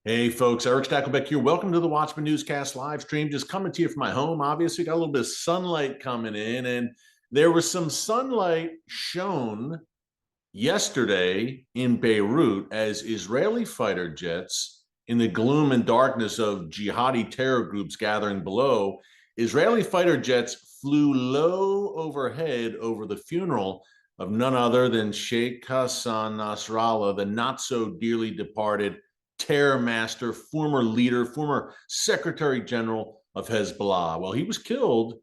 Hey folks, Erick Stakelbeck here. Welcome to the Watchman Newscast live stream. Just coming to you from my home. Obviously, got a little bit of sunlight coming in, and there was some sunlight shown yesterday in Beirut as Israeli fighter jets, in the gloom and darkness of jihadi terror groups gathering below, Israeli fighter jets flew low overhead over the funeral of none other than Sheikh Hassan Nasrallah, the not so dearly departed terror master, former leader, former Secretary General of Hezbollah. Well, he was killed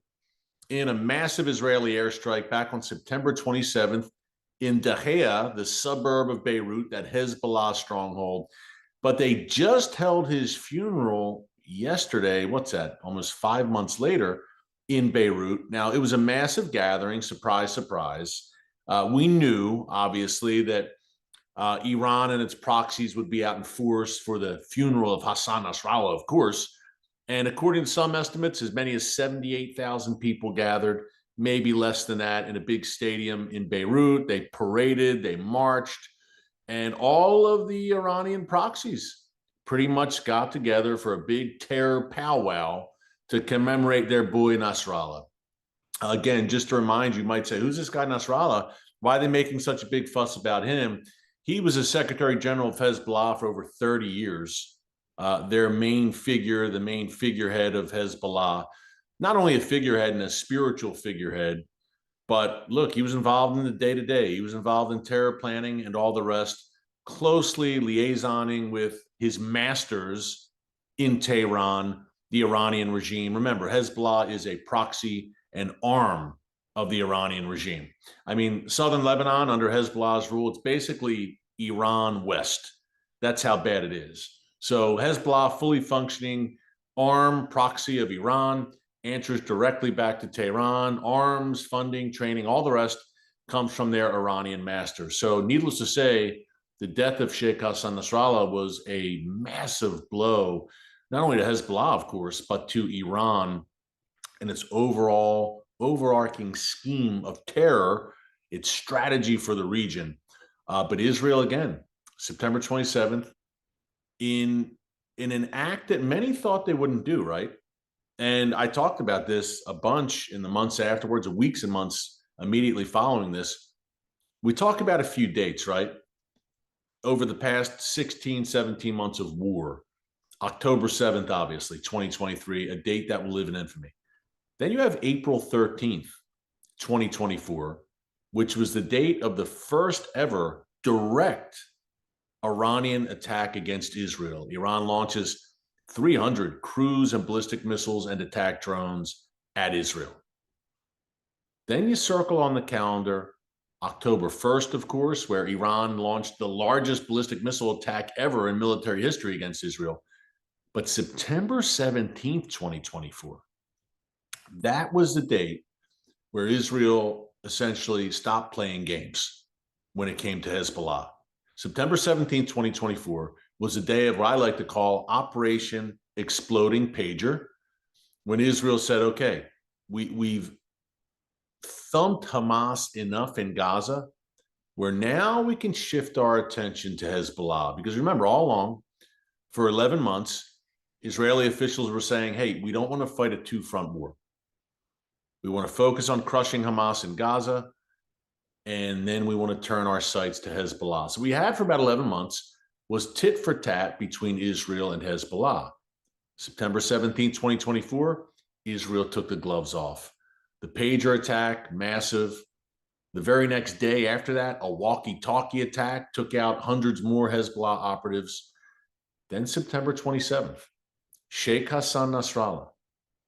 in a massive Israeli airstrike back on September 27th in Dahiya, the suburb of Beirut, that Hezbollah stronghold. But they just held his funeral yesterday. What's that? Almost 5 months later in Beirut. Now, it was a massive gathering. Surprise, surprise. We knew, obviously, that Iran and its proxies would be out in force for the funeral of Hassan Nasrallah, of course. And according to some estimates, as many as 78,000 people gathered, maybe less than that, in a big stadium in Beirut. They paraded, they marched, and all of the Iranian proxies pretty much got together for a big terror powwow to commemorate their boy Nasrallah. Again, just to remind you, might say, who's this guy Nasrallah? Why are they making such a big fuss about him? He was a Secretary General of Hezbollah for over 30 years. Their main figure, the main figurehead of Hezbollah, not only a figurehead and a spiritual figurehead, but look, he was involved in the day-to-day. He was involved in terror planning and all the rest, closely liaisoning with his masters in Tehran, the Iranian regime. Remember, Hezbollah is a proxy, an arm of the Iranian regime. I mean, southern Lebanon under Hezbollah's rule, it's basically Iran West. That's how bad it is. So Hezbollah, fully functioning arm, proxy of Iran, answers directly back to Tehran. Arms, funding, training, all the rest comes from their Iranian masters. So needless to say, the death of Sheikh Hassan Nasrallah was a massive blow, not only to Hezbollah, of course, but to Iran and its overarching scheme of terror, its strategy for the region. But Israel, again, September 27th, in an act that many thought they wouldn't do, right? And I talked about this a bunch in the months afterwards, weeks and months immediately following this. We talked about a few dates, right? Over the past 16, 17 months of war. October 7th, obviously, 2023, a date that will live in infamy. Then you have April 13th, 2024, which was the date of the first ever direct Iranian attack against Israel. Iran launches 300 cruise and ballistic missiles and attack drones at Israel. Then you circle on the calendar October 1st, of course, where Iran launched the largest ballistic missile attack ever in military history against Israel. But September 17th, 2024, that was the date where Israel essentially stopped playing games when it came to Hezbollah. September 17th, 2024 was a day of what I like to call Operation Exploding Pager, when Israel said, okay, we've thumped Hamas enough in Gaza where now we can shift our attention to Hezbollah. Because remember, all along, for 11 months, Israeli officials were saying, hey, we don't want to fight a two-front war. We want to focus on crushing Hamas in Gaza, and then we want to turn our sights to Hezbollah. So we had for about 11 months was tit for tat between Israel and Hezbollah. September 17, 2024, Israel took the gloves off. The pager attack, massive. The very next day after that, a walkie-talkie attack took out hundreds more Hezbollah operatives. Then September 27th, Sheikh Hassan Nasrallah.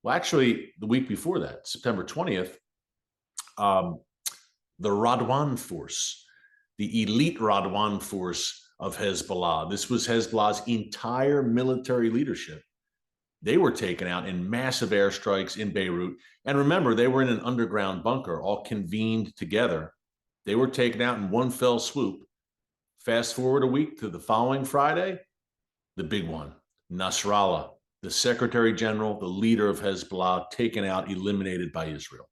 Well, actually, the week before that, September 20th, the Radwan force, the elite Radwan force of Hezbollah. This was Hezbollah's entire military leadership. They were taken out in massive airstrikes in Beirut. And remember, they were in an underground bunker, all convened together. They were taken out in one fell swoop. Fast forward a week to the following Friday, the big one, Nasrallah, the Secretary General, the leader of Hezbollah, taken out, eliminated by Israel.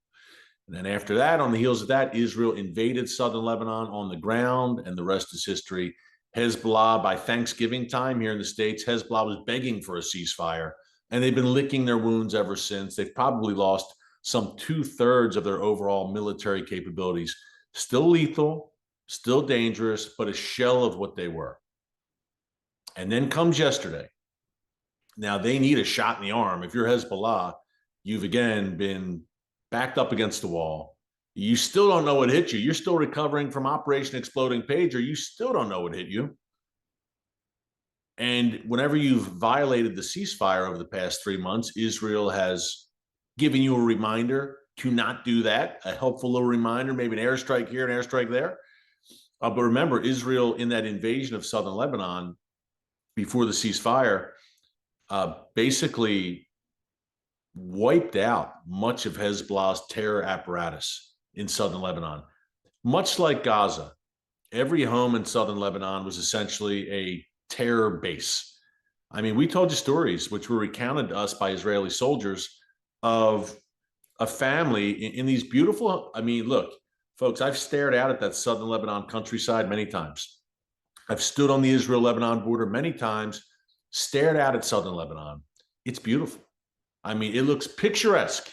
And then after that, on the heels of that, Israel invaded southern Lebanon on the ground, and the rest is history. Hezbollah, by Thanksgiving time here in the States, Hezbollah was begging for a ceasefire, and they've been licking their wounds ever since. They've probably lost some 2/3 of their overall military capabilities. Still lethal, still dangerous, but a shell of what they were. And then comes yesterday. Now, they need a shot in the arm. If you're Hezbollah, you've again been backed up against the wall. You still don't know what hit you. You're still recovering from Operation Exploding Pager. You still don't know what hit you. And whenever you've violated the ceasefire over the past 3 months, Israel has given you a reminder to not do that, a helpful little reminder, maybe an airstrike here, an airstrike there. But remember, Israel, in that invasion of southern Lebanon before the ceasefire, basically wiped out much of Hezbollah's terror apparatus in southern Lebanon. Much like Gaza, every home in southern Lebanon was essentially a terror base. I mean, we told you stories which were recounted to us by Israeli soldiers of a family in these beautiful, I mean, look, folks, I've stared out at that southern Lebanon countryside many times. I've stood on the Israel-Lebanon border many times, stared out at southern Lebanon. It's beautiful. I mean, it looks picturesque.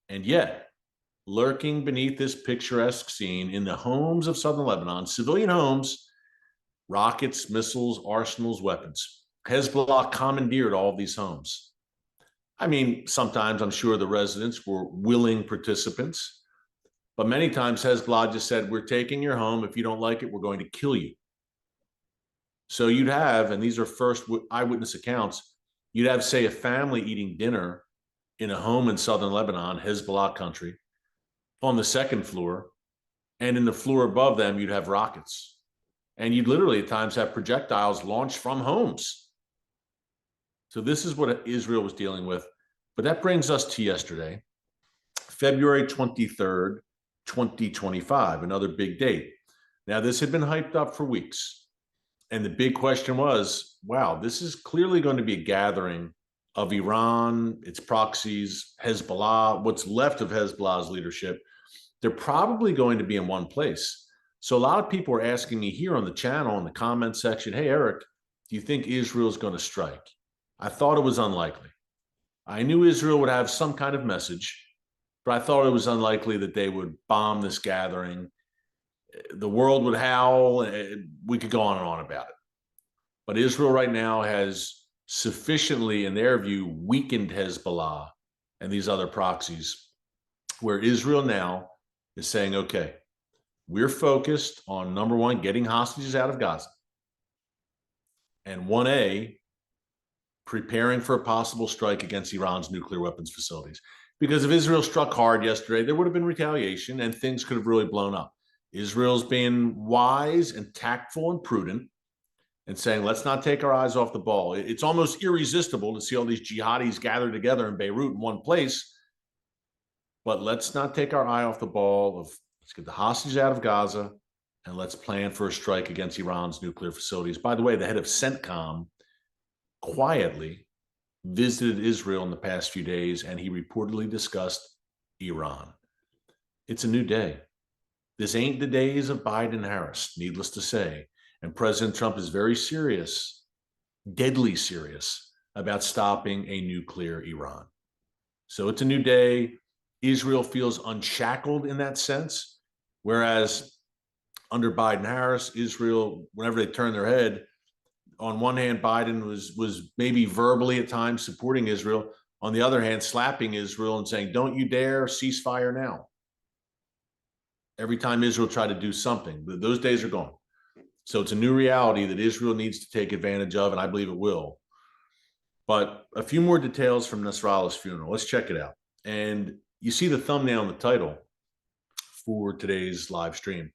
And yet, lurking beneath this picturesque scene in the homes of southern Lebanon, civilian homes, rockets, missiles, arsenals, weapons. Hezbollah commandeered all of these homes. I mean, sometimes I'm sure the residents were willing participants, but many times Hezbollah just said, we're taking your home. If you don't like it, we're going to kill you. So you'd have, and these are first eyewitness accounts, you'd have, say, a family eating dinner in a home in southern Lebanon, Hezbollah country, on the second floor, and in the floor above them, you'd have rockets. And you'd literally at times have projectiles launched from homes. So this is what Israel was dealing with. But that brings us to yesterday, February 23rd, 2025, another big date. Now, this had been hyped up for weeks. And the big question was, wow, this is clearly going to be a gathering of Iran, its proxies, Hezbollah, what's left of Hezbollah's leadership. They're probably going to be in one place. So a lot of people are asking me here on the channel in the comment section, hey, Eric, do you think Israel is going to strike? I thought it was unlikely. I knew Israel would have some kind of message, but I thought it was unlikely that they would bomb this gathering. The world would howl. We could go on and on about it. But Israel right now has sufficiently, in their view, weakened Hezbollah and these other proxies, where Israel now is saying, okay, we're focused on, number one, getting hostages out of Gaza, and 1A, preparing for a possible strike against Iran's nuclear weapons facilities. Because if Israel struck hard yesterday, there would have been retaliation and things could have really blown up. Israel's being wise and tactful and prudent and saying, let's not take our eyes off the ball. It's almost irresistible to see all these jihadis gathered together in Beirut in one place, but let's not take our eye off the ball of let's get the hostages out of Gaza and let's plan for a strike against Iran's nuclear facilities. By the way, the head of CENTCOM quietly visited Israel in the past few days, and he reportedly discussed Iran. It's a new day. This ain't the days of Biden and Harris, needless to say. And President Trump is very serious, deadly serious, about stopping a nuclear Iran. So it's a new day. Israel feels unshackled in that sense, whereas under Biden-Harris, Israel, whenever they turn their head, on one hand, Biden was maybe verbally at times supporting Israel. On the other hand, slapping Israel and saying, don't you dare ceasefire now. Every time Israel tried to do something, those days are gone. So it's a new reality that Israel needs to take advantage of, and I believe it will. But a few more details from Nasrallah's funeral. Let's check it out. And you see the thumbnail and the title for today's live stream.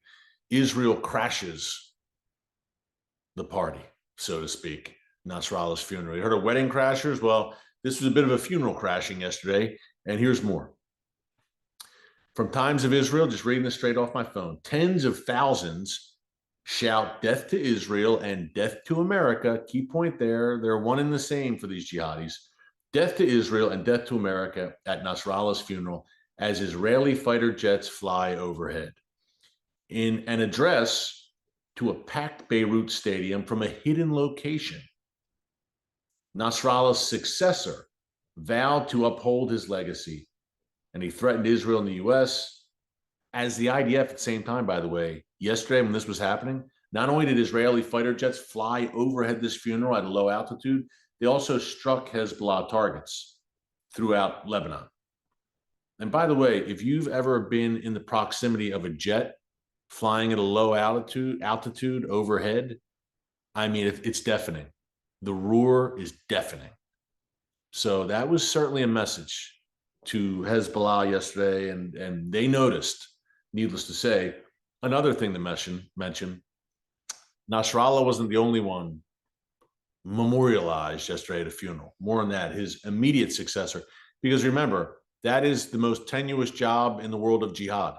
Israel crashes the party, so to speak. Nasrallah's funeral. You heard of wedding crashers? Well, this was a bit of a funeral crashing yesterday, and here's more. From Times of Israel, just reading this straight off my phone, tens of thousands shout death to Israel and death to America. Key point there, they're one and the same for these jihadis. Death to Israel and death to America at Nasrallah's funeral as Israeli fighter jets fly overhead. In an address to a packed Beirut stadium from a hidden location. Nasrallah's successor vowed to uphold his legacy, and he threatened Israel and the U.S. as the IDF at the same time, by the way. Yesterday, when this was happening, not only did Israeli fighter jets fly overhead this funeral at a low altitude, they also struck Hezbollah targets throughout Lebanon. And by the way, if you've ever been in the proximity of a jet flying at a low altitude overhead, I mean, it's deafening. The roar is deafening. So that was certainly a message to Hezbollah yesterday, and they noticed, needless to say. Another thing to mention, Nasrallah wasn't the only one memorialized yesterday at a funeral. More on that, his immediate successor. Because remember, that is the most tenuous job in the world of jihad,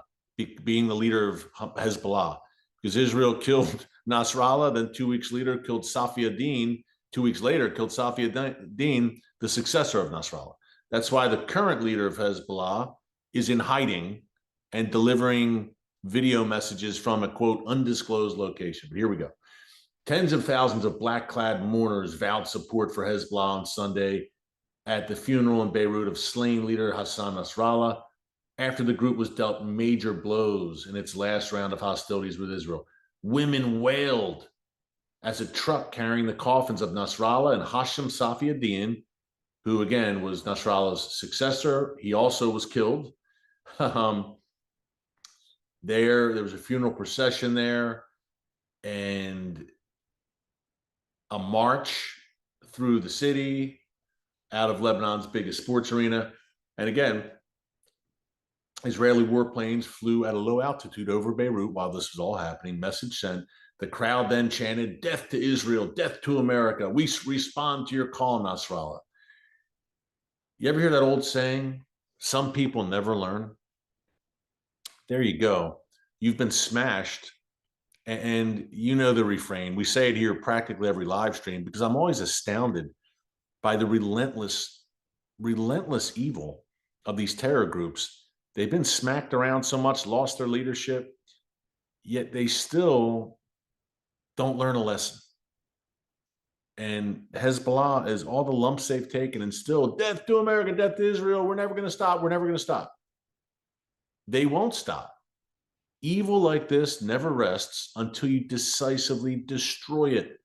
being the leader of Hezbollah. Because Israel killed Nasrallah, then 2 weeks later killed Safi ad-Din, 2 weeks later killed Safi ad-Din, the successor of Nasrallah. That's why the current leader of Hezbollah is in hiding and delivering video messages from a, quote, undisclosed location. But here we go. Tens of thousands of black-clad mourners vowed support for Hezbollah on Sunday at the funeral in Beirut of slain leader Hassan Nasrallah after the group was dealt major blows in its last round of hostilities with Israel. Women wailed as a truck carrying the coffins of Nasrallah and Hashem Safi ad-Din, who again was Nasrallah's successor. He also was killed. There was a funeral procession there and a march through the city out of Lebanon's biggest sports arena. And again, Israeli warplanes flew at a low altitude over Beirut while this was all happening. Message sent. The crowd then chanted, "Death to Israel, death to America. We respond to your call, Nasrallah." You ever hear that old saying, some people never learn? There you go. You've been smashed. And you know the refrain. We say it here practically every live stream because I'm always astounded by the relentless evil of these terror groups. They've been smacked around so much, lost their leadership, yet they still don't learn a lesson. And Hezbollah is all the lumps they've taken and still, death to America, death to Israel. We're never going to stop. We're never going to stop. They won't stop. Evil like this never rests until you decisively destroy it.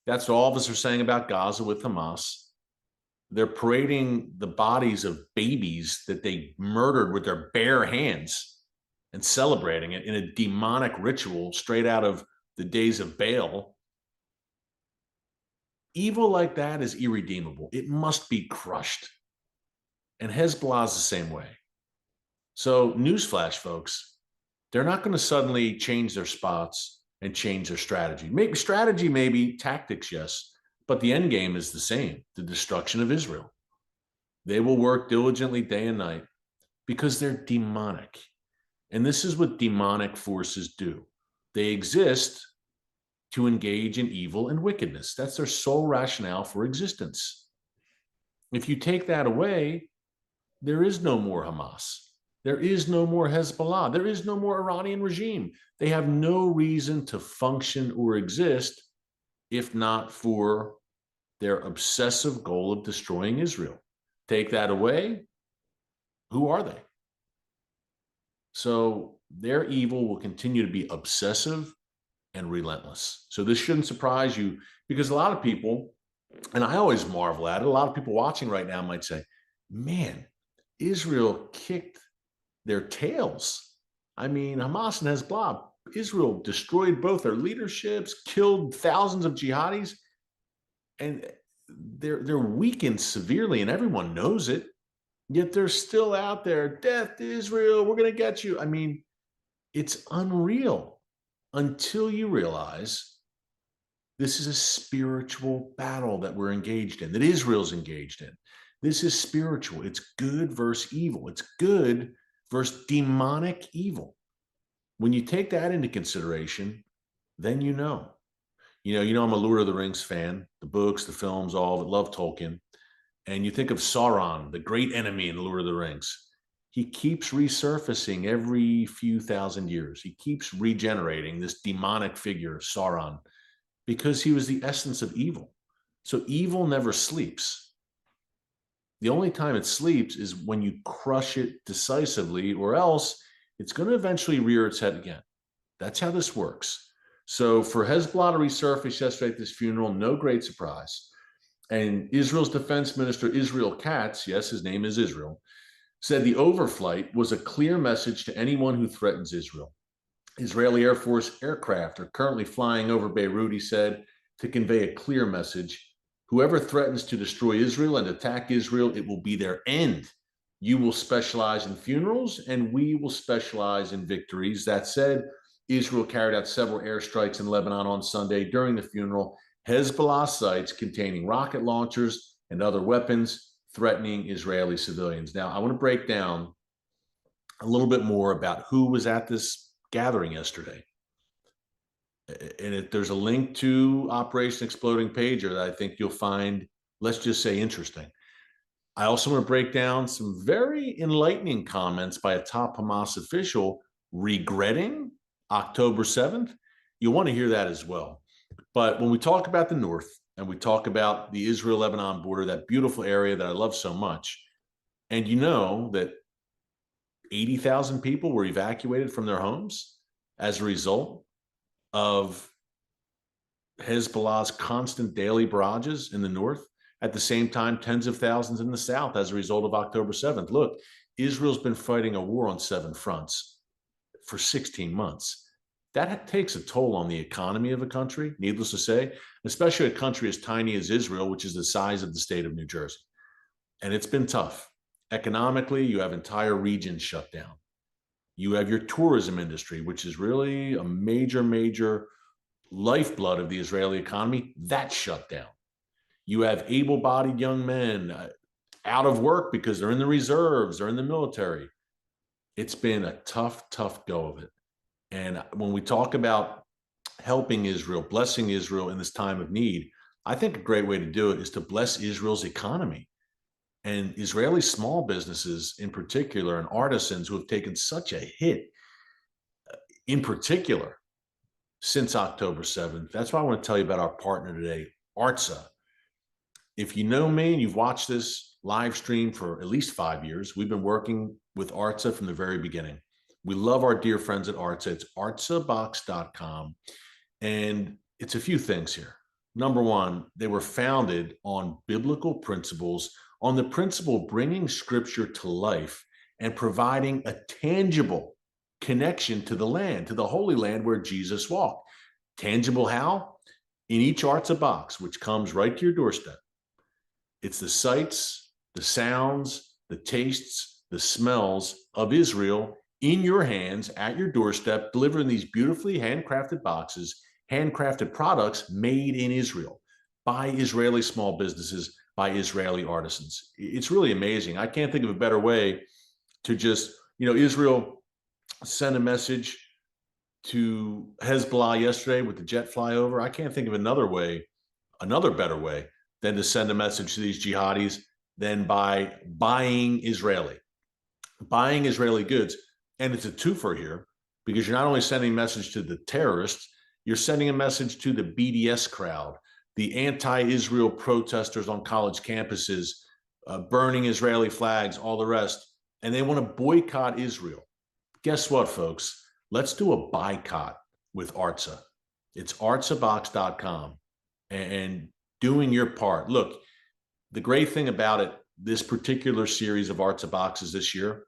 That's what all of us are saying about Gaza with Hamas. They're parading the bodies of babies that they murdered with their bare hands and celebrating it in a demonic ritual straight out of the days of Baal. Evil like that is irredeemable. It must be crushed. And Hezbollah is the same way. So newsflash, folks, they're not going to suddenly change their spots and change their strategy. Maybe strategy, maybe tactics, yes, but the end game is the same, the destruction of Israel. They will work diligently day and night because they're demonic. And this is what demonic forces do. They exist to engage in evil and wickedness. That's their sole rationale for existence. If you take that away, there is no more Hamas. There is no more Hezbollah. There is no more Iranian regime. They have no reason to function or exist if not for their obsessive goal of destroying Israel. Take that away, who are they? So their evil will continue to be obsessive and relentless. So this shouldn't surprise you because a lot of people, and I always marvel at it, a lot of people watching right now might say, man, Israel kicked their tails. I mean, Hamas and Hezbollah, Israel destroyed both their leaderships, killed thousands of jihadis, and they're weakened severely, and everyone knows it. Yet they're still out there. Death to Israel, we're going to get you. I mean, it's unreal until you realize this is a spiritual battle that we're engaged in, that Israel's engaged in. This is spiritual. It's good versus evil. It's good versus demonic evil. When you take that into consideration, then you know. I'm a Lord of the Rings fan, the books, the films, all of it, love Tolkien. And you think of Sauron, the great enemy in Lord of the Rings. he keeps resurfacing every few thousand years. He keeps regenerating this demonic figure, Sauron, because he was the essence of evil. So evil never sleeps. The only time it sleeps is when you crush it decisively, or else it's going to eventually rear its head again. That's how this works. So for Hezbollah to resurface yesterday at this funeral, no great surprise. And Israel's defense minister, Israel Katz, yes, his name is Israel, said the overflight was a clear message to anyone who threatens Israel. Israeli Air Force aircraft are currently flying over Beirut, he said, to convey a clear message. Whoever threatens to destroy Israel and attack Israel, it will be their end. You will specialize in funerals, and we will specialize in victories. That said, Israel carried out several airstrikes in Lebanon on Sunday during the funeral. Hezbollah sites containing rocket launchers and other weapons threatening Israeli civilians. Now, I want to break down a little bit more about who was at this gathering yesterday. And there's a link to Operation Exploding Pager that I think you'll find, let's just say, interesting. I also want to break down some very enlightening comments by a top Hamas official regretting October 7th. You'll want to hear that as well. But when we talk about the North and we talk about the Israel-Lebanon border, that beautiful area that I love so much, and you know that 80,000 people were evacuated from their homes as a result of Hezbollah's constant daily barrages in the north. At the same time, tens of thousands in the south as a result of October 7th. Look, Israel's been fighting a war on 7 fronts for 16 months. That takes a toll on the economy of a country, needless to say, especially a country as tiny as Israel, which is the size of the state of New Jersey. And it's been tough. Economically, you have entire regions shut down. You have your tourism industry, which is really a major lifeblood of the Israeli economy. That's shut down. You have able-bodied young men out of work because they're in the reserves or in the military. It's been a tough go of it. And when we talk about helping Israel, blessing Israel in this time of need, I think a great way to do it is to bless Israel's economy. And Israeli small businesses in particular, and artisans who have taken such a hit in particular since October 7th. That's why I want to tell you about our partner today, Artza. If you know me and you've watched this live stream for at least 5 years, we've been working with Artza from the very beginning. We love our dear friends at Artza. It's artzabox.com. And it's a few things here. Number one, they were founded on biblical principles, on the principle of bringing scripture to life and providing a tangible connection to the land, to the Holy Land where Jesus walked. Tangible how? In each Artza box, which comes right to your doorstep. It's the sights, the sounds, the tastes, the smells of Israel in your hands at your doorstep, delivered in these beautifully handcrafted boxes, handcrafted products made in Israel by Israeli small businesses, by Israeli artisans. It's really amazing. I can't think of a better way to just, Israel sent a message to Hezbollah yesterday with the jet flyover. I can't think of another better way than to send a message to these jihadis than by buying Israeli goods. And it's a twofer here, because you're not only sending a message to the terrorists, you're sending a message to the BDS crowd, the anti-Israel protesters on college campuses, burning Israeli flags, all the rest, and they want to boycott Israel. Guess what, folks? Let's do a boycott with Artza. It's artzabox.com and doing your part. Look, the great thing about it, this particular series of Artza boxes this year,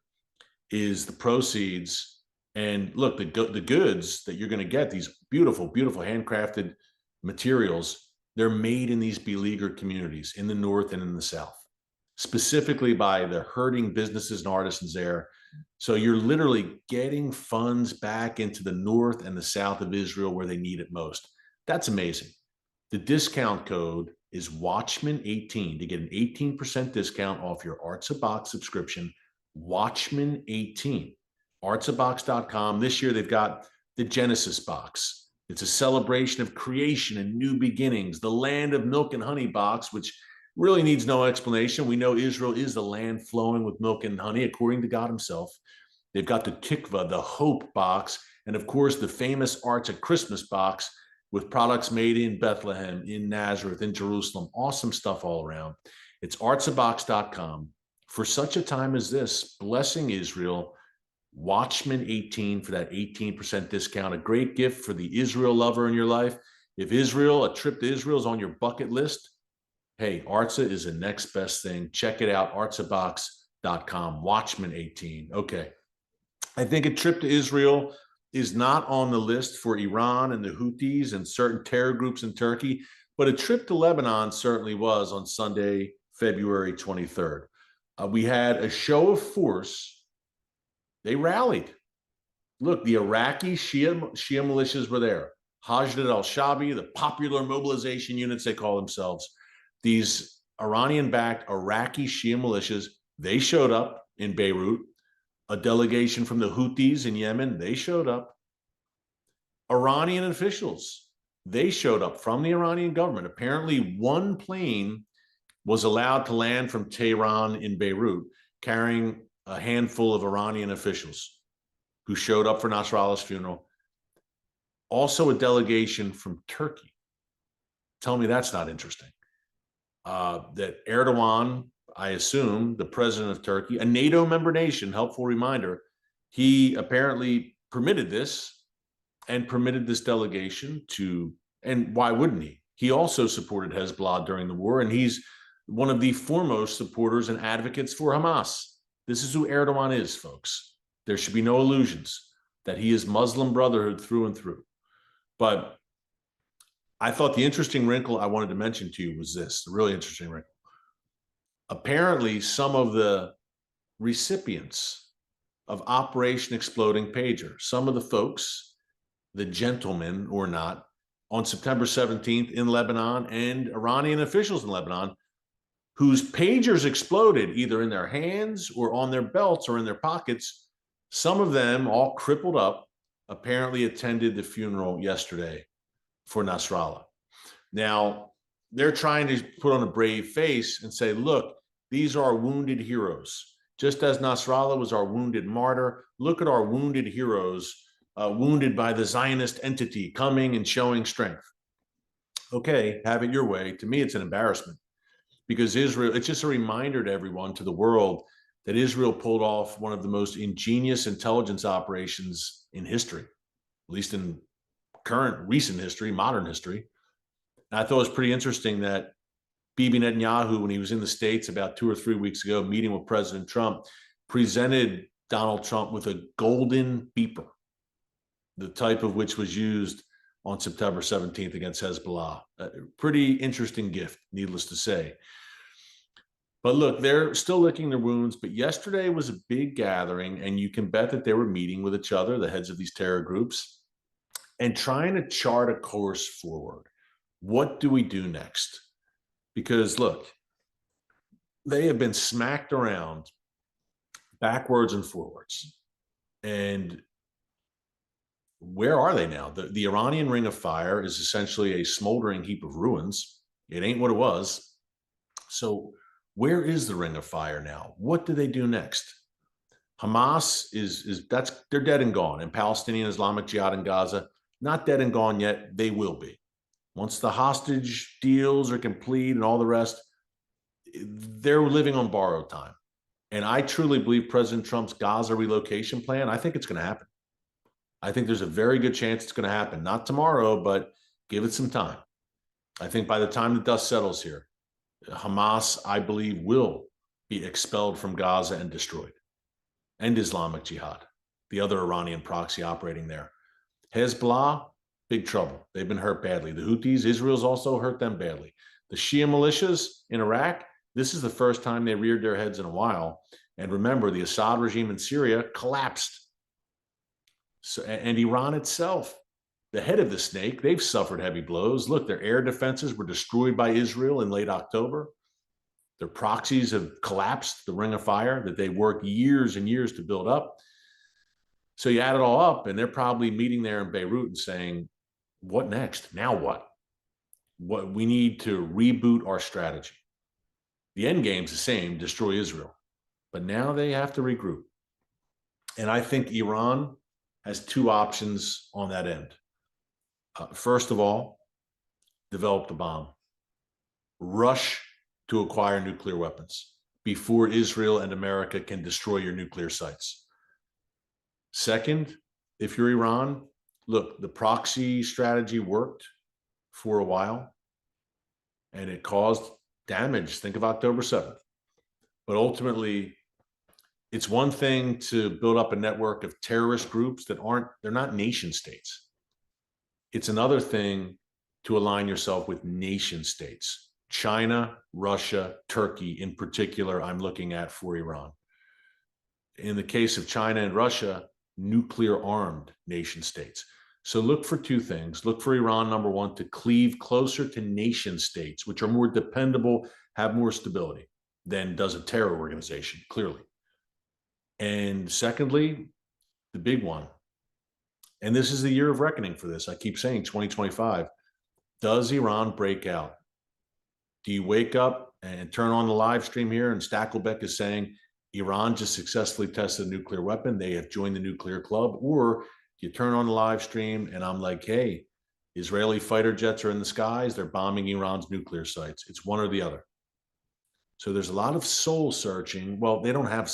is the proceeds. And look, the goods that you're going to get, these beautiful handcrafted materials, they're made in these beleaguered communities in the north and in the south, specifically by the hurting businesses and artisans there. So you're literally getting funds back into the north and the south of Israel where they need it most. That's amazing. The discount code is Watchman18 to get an 18% discount off your Artza box subscription. Watchman18, artzabox.com. This year they've got the Genesis box. It's a celebration of creation and new beginnings. The Land of Milk and Honey box, which really needs no explanation. We know Israel is the land flowing with milk and honey, according to God himself. They've got the tikva, the hope box, and of course, the famous Arts at Christmas box with products made in Bethlehem, in Nazareth, in Jerusalem. Awesome stuff all around. It's artsabox.com. For such a time as this, blessing Israel, Watchman 18 for that 18% discount. A great gift for the Israel lover in your life. If a trip to Israel is on your bucket list, hey, Artsa is the next best thing. Check it out, artsabox.com, Watchman 18. Okay. I think a trip to Israel is not on the list for Iran and the Houthis and certain terror groups in Turkey, but a trip to Lebanon certainly was on Sunday, February 23rd. We had a show of force. They rallied. Look, the Iraqi Shia militias were there. Hajjat al-Shabi, the popular mobilization units, they call themselves. These Iranian-backed Iraqi Shia militias, they showed up in Beirut. A delegation from the Houthis in Yemen, they showed up. Iranian officials, they showed up from the Iranian government. Apparently, one plane was allowed to land from Tehran in Beirut, carrying a handful of Iranian officials who showed up for Nasrallah's funeral. Also, a delegation from Turkey. Tell me that's not interesting. That Erdogan, I assume, the president of Turkey, a NATO member nation, helpful reminder, he apparently permitted this delegation to, and why wouldn't he? He also supported Hezbollah during the war, and he's one of the foremost supporters and advocates for Hamas. This is who Erdogan is, folks. There should be no illusions that he is Muslim Brotherhood through and through. But I thought the interesting wrinkle I wanted to mention to you was this, the really interesting wrinkle. Apparently, some of the recipients of Operation Exploding Pager, some of the folks, the gentlemen or not, on September 17th in Lebanon and Iranian officials in Lebanon, whose pagers exploded either in their hands or on their belts or in their pockets, some of them all crippled up, apparently attended the funeral yesterday for Nasrallah. Now, they're trying to put on a brave face and say, look, these are wounded heroes. Just as Nasrallah was our wounded martyr, look at our wounded heroes, wounded by the Zionist entity, coming and showing strength. Okay, have it your way. To me, it's an embarrassment because Israel, it's just a reminder to everyone, to the world, that Israel pulled off one of the most ingenious intelligence operations in history, at least in recent history, modern history. And I thought it was pretty interesting that Bibi Netanyahu, when he was in the States about 2 or 3 weeks ago, meeting with President Trump, presented Donald Trump with a golden beeper, the type of which was used on September 17th against Hezbollah. A pretty interesting gift, needless to say. But look, they're still licking their wounds. But yesterday was a big gathering, and you can bet that they were meeting with each other, the heads of these terror groups, and trying to chart a course forward. What do we do next? Because look, they have been smacked around backwards and forwards. And where are they now? The Iranian Ring of Fire is essentially a smoldering heap of ruins. It ain't what it was. So where is the Ring of Fire now? What do they do next? Hamas they're dead and gone. And Palestinian Islamic Jihad in Gaza, not dead and gone yet. They will be. Once the hostage deals are complete and all the rest, they're living on borrowed time. And I truly believe President Trump's Gaza relocation plan, I think it's going to happen. I think there's a very good chance it's going to happen. Not tomorrow, but give it some time. I think by the time the dust settles here, Hamas, I believe, will be expelled from Gaza and destroyed. And Islamic Jihad, the other Iranian proxy operating there. Hezbollah, big trouble. They've been hurt badly. The Houthis, Israel's also hurt them badly. The Shia militias in Iraq, this is the first time they reared their heads in a while. And remember, the Assad regime in Syria collapsed. So, and Iran itself, the head of the snake, they've suffered heavy blows. Look, their air defenses were destroyed by Israel in late October. Their proxies have collapsed, the Ring of Fire that they worked years and years to build up. So you add it all up, and they're probably meeting there in Beirut and saying, what next? Now what? We need to reboot our strategy. The end game's the same, destroy Israel. But now they have to regroup. And I think Iran has two options on that end. First of all, develop the bomb. Rush to acquire nuclear weapons before Israel and America can destroy your nuclear sites. Second, if you're Iran, look, the proxy strategy worked for a while and it caused damage. Think of October 7th. But ultimately, it's one thing to build up a network of terrorist groups they're not nation states. It's another thing to align yourself with nation states. China, Russia, Turkey in particular, I'm looking at for Iran. In the case of China and Russia, nuclear armed nation states. So look for two things. Look for Iran, number one, to cleave closer to nation states, which are more dependable, have more stability than does a terror organization, clearly. And secondly, the big one, and this is the year of reckoning for this. I keep saying 2025. Does Iran break out? Do you wake up and turn on the live stream here and Stakelbeck is saying Iran just successfully tested a nuclear weapon, they have joined the nuclear club? Or you turn on the live stream and I'm like, hey, Israeli fighter jets are in the skies, they're bombing Iran's nuclear sites. It's one or the other. So there's a lot of soul searching. Well, they don't have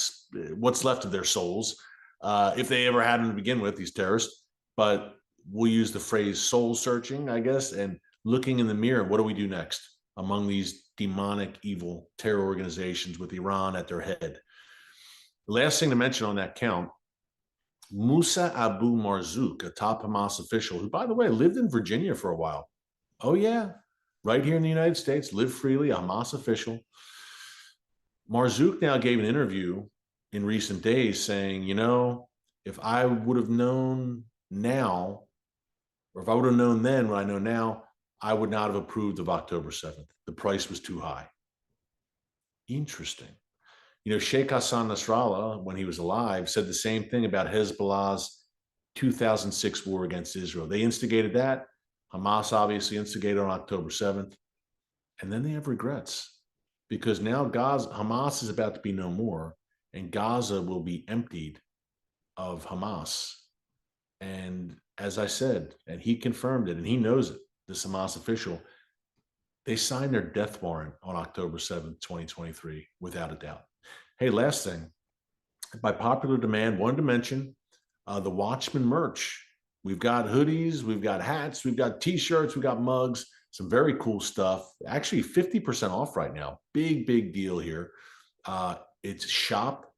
what's left of their souls, if they ever had them to begin with, these terrorists. But we'll use the phrase soul searching, I guess, and looking in the mirror. What do we do next among these demonic, evil terror organizations with Iran at their head? The last thing to mention on that count, Musa Abu Marzouk, a top Hamas official, who, by the way, lived in Virginia for a while. Oh, yeah, right here in the United States, lived freely, a Hamas official. Marzouk now gave an interview in recent days saying, you know, if I would have known now, or if I would have known then what I know now, I would not have approved of October 7th. The price was too high. Interesting. You know, Sheikh Hassan Nasrallah, when he was alive, said the same thing about Hezbollah's 2006 war against Israel. They instigated that. Hamas obviously instigated on October 7th. And then they have regrets because now Hamas is about to be no more and Gaza will be emptied of Hamas. And as I said, and he confirmed it and he knows it, this Hamas official, they signed their death warrant on October 7th, 2023, without a doubt. Hey, last thing, by popular demand, wanted to mention the Watchman merch. We've got hoodies, we've got hats, we've got t-shirts, we've got mugs, some very cool stuff. Actually, 50% off right now. Big, big deal here. It's shop.tbn.org.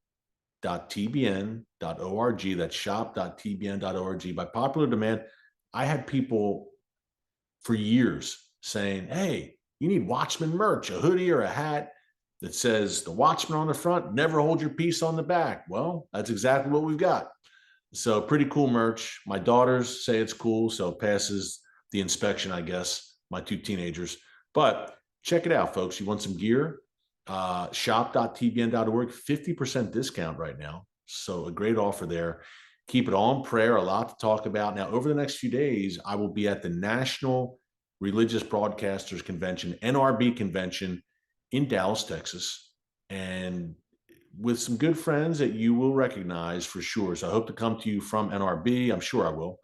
That's shop.tbn.org. By popular demand, I had people for years saying, hey, you need Watchman merch, a hoodie or a hat that says the Watchman on the front, never hold your peace on the back. Well, that's exactly what we've got. So pretty cool merch. My daughters say it's cool, so it passes the inspection, I guess, my two teenagers. But check it out, folks. You want some gear? Shop.tbn.org, 50% discount right now. So a great offer there. Keep it all in prayer, a lot to talk about. Now, over the next few days, I will be at the National Religious Broadcasters Convention, NRB Convention in Dallas, Texas, and with some good friends that you will recognize for sure. So I hope to come to you from NRB. I'm sure I will,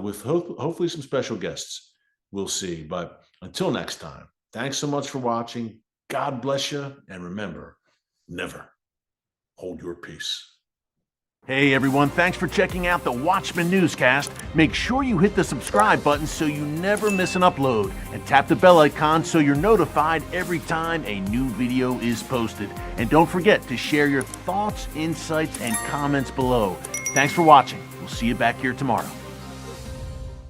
with hopefully some special guests. We'll see. But until next time, thanks so much for watching. God bless you. And remember, never hold your peace. Hey everyone, thanks for checking out the Watchman Newscast. Make sure you hit the subscribe button so you never miss an upload, and tap the bell icon so you're notified every time a new video is posted. And don't forget to share your thoughts, insights, and comments below. Thanks for watching. We'll see you back here tomorrow.